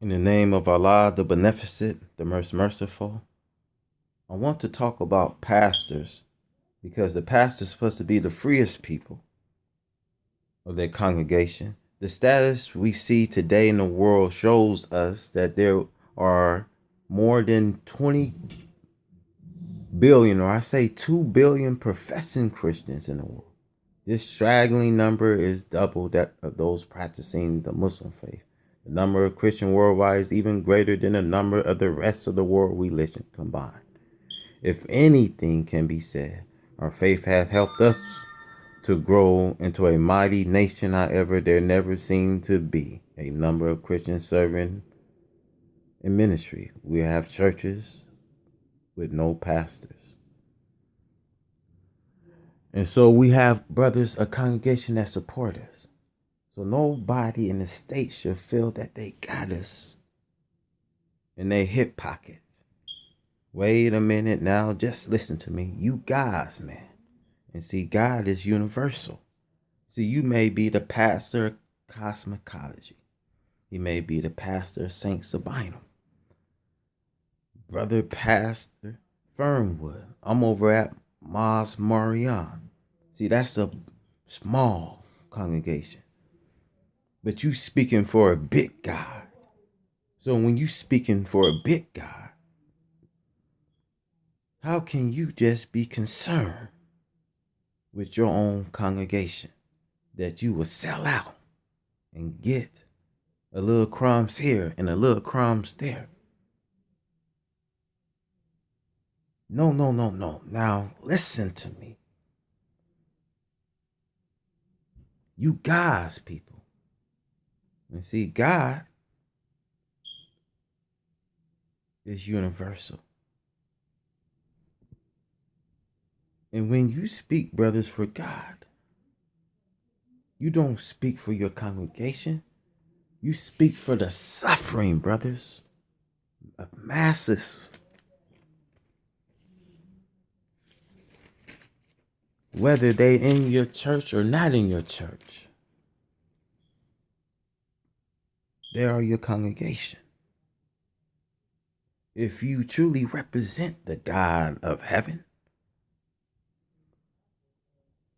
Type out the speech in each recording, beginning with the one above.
In the name of Allah, the Beneficent, the most merciful, I want to talk about pastors because the pastor is supposed to be the freest people of their congregation. The status we see today in the world shows us that there are more than 20 billion, or I say 2 billion professing Christians in the world. This straggling number is double that of those practicing the Muslim faith. The number of Christians worldwide is even greater than the number of the rest of the world religion combined. If anything can be said, our faith has helped us to grow into a mighty nation. However, there never seemed to be a number of Christians serving in ministry. We have churches with no pastors. And so we have brothers, a congregation that support us. So nobody in the state should feel that they got us in their hip pocket. Wait a minute now, just listen to me. You guys, man. And see, God is universal. See, you may be the pastor of cosmology. You may be the pastor of Saint Sabinum. Brother Pastor Fernwood. I'm over at Maz Marian. See, that's a small congregation. But you speaking for a big God. So when you speaking for a big God, how can you just be concerned with your own congregation that you will sell out and get a little crumbs here and a little crumbs there? No. Now listen to me. You guys, people. And see, God is universal. And when you speak, brothers, for God, you don't speak for your congregation. You speak for the suffering, brothers, of masses. Whether they in your church or not in your church, they are your congregation. If you truly represent the God of heaven,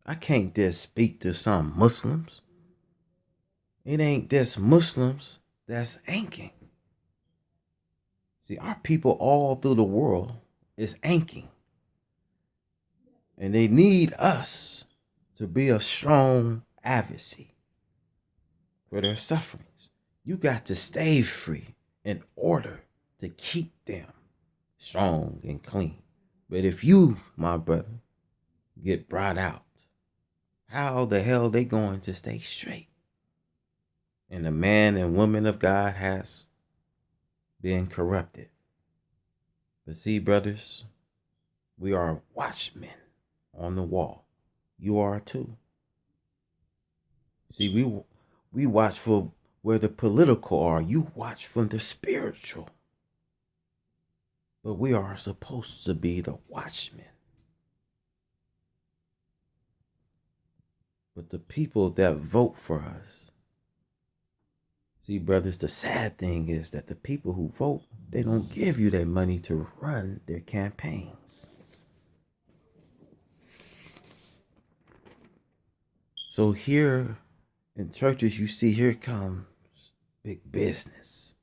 I can't just speak to some Muslims. It ain't just Muslims that's anking. See, our people all through the world is anking. And they need us to be a strong advocacy for their sufferings. You got to stay free in order to keep them strong and clean. But if you, my brother, get brought out, how the hell they going to stay straight? And the man and woman of God has been corrupted. But see, brothers, we are watchmen on the wall. You are too. See, we watch for where the political are. You watch from the spiritual. But we are supposed to be the watchmen. But the people that vote for us, see, brothers, the sad thing is that the people who vote, they don't give you their money to run their campaigns. So here in churches, you see, here comes big business.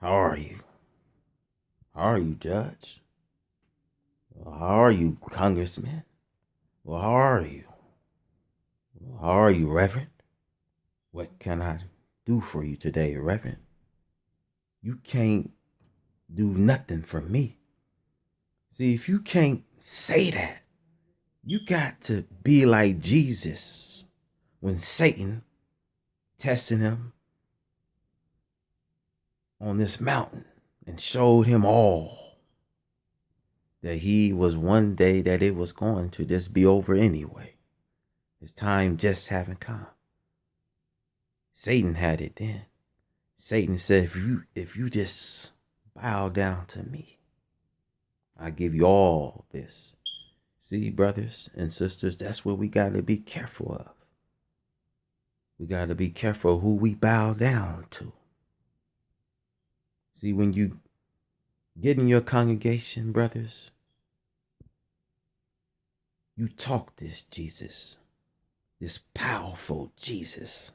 How are you? How are you, Judge? Well, how are you, Congressman? Well, how are you? Well, how are you, Reverend? What can I do for you today, Reverend? You can't do nothing for me. See, if you can't say that, you got to be like Jesus when Satan tested him on this mountain and showed him all that he was one day that it was going to just be over anyway. His time just haven't come. Satan had it then. Satan said, if you just bow down to me, I give you all this. See, brothers and sisters, that's what we got to be careful of. We got to be careful who we bow down to. See, when you get in your congregation, brothers, you talk this Jesus, this powerful Jesus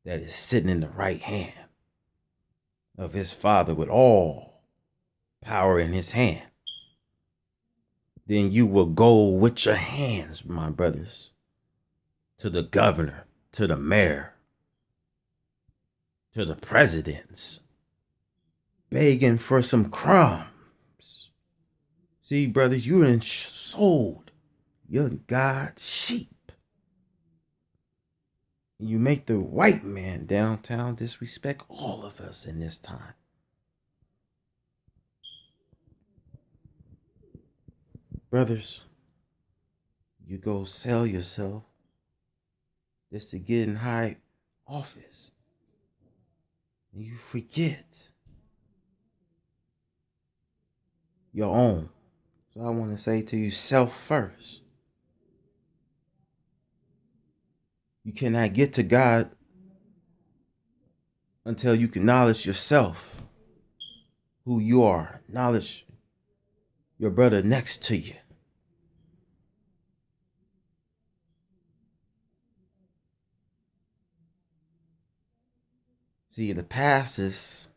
that is sitting in the right hand of his Father with all power in his hand. Then you will go with your hands, my brothers, to the governor, to the mayor, to the presidents, begging for some crumbs. See, brothers, you're sold. You're God's sheep. You make the white man downtown disrespect all of us in this time. Brothers, you go sell yourself just to get in high office. And you forget your own. So I want to say to you, self first. You cannot get to God until you acknowledge yourself, who you are. Acknowledge your brother next to you. See, the pastors,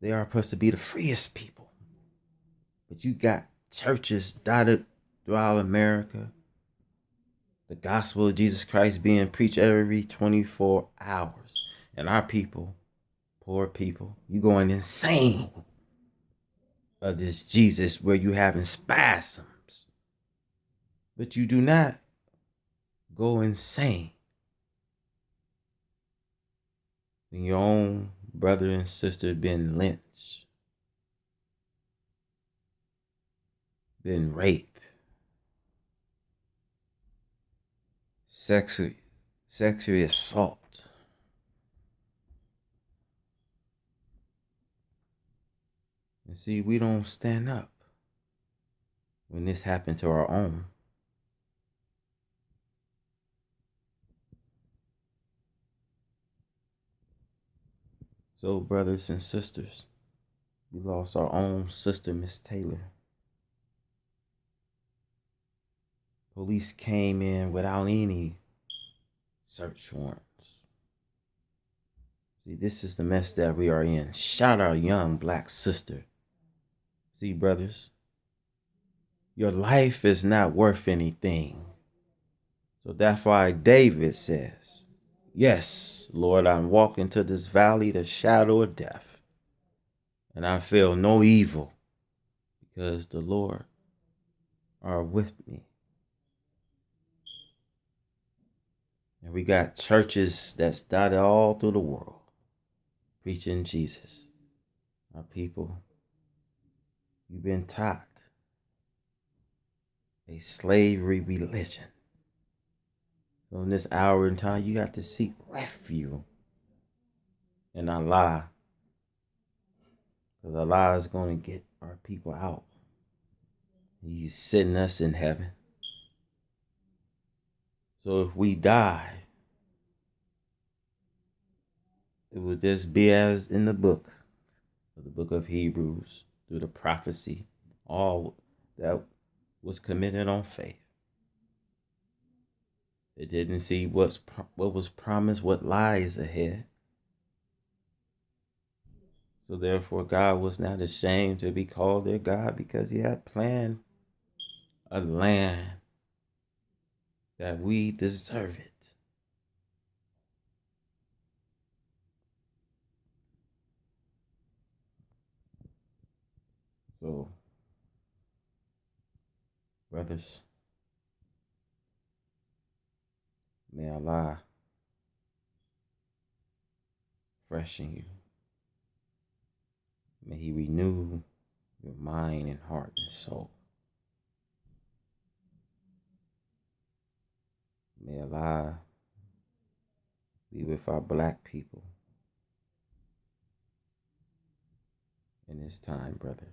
they are supposed to be the freest people. But you got churches dotted throughout America. The gospel of Jesus Christ being preached every 24 hours. And our people, poor people, you going insane of this Jesus where you having spasms. But you do not go insane when your own brother and sister been lynched, been raped, sexually assault. And see, we don't stand up when this happened to our own. So, brothers and sisters, we lost our own sister, Miss Taylor. Police came in without any search warrants. See, this is the mess that we are in. Shout our young black sister. See, brothers, your life is not worth anything. So that's why David says, yes, Lord, I'm walking to this valley, the shadow of death, and I feel no evil because the Lord are with me. And we got churches that's dotted all through the world preaching Jesus. Our people, you've been taught a slavery religion. So in this hour and time, you got to seek refuge in Allah. Because Allah is going to get our people out. He's sending us in heaven. So if we die, it will just be as in the book of Hebrews, through the prophecy, all that was committed on faith. It didn't see what was promised, what lies ahead. So therefore, God was not ashamed to be called their God because he had planned a land that we deserve it. So, brothers, may Allah freshen you. May he renew your mind and heart and soul. May Allah be with our black people in this time, brother.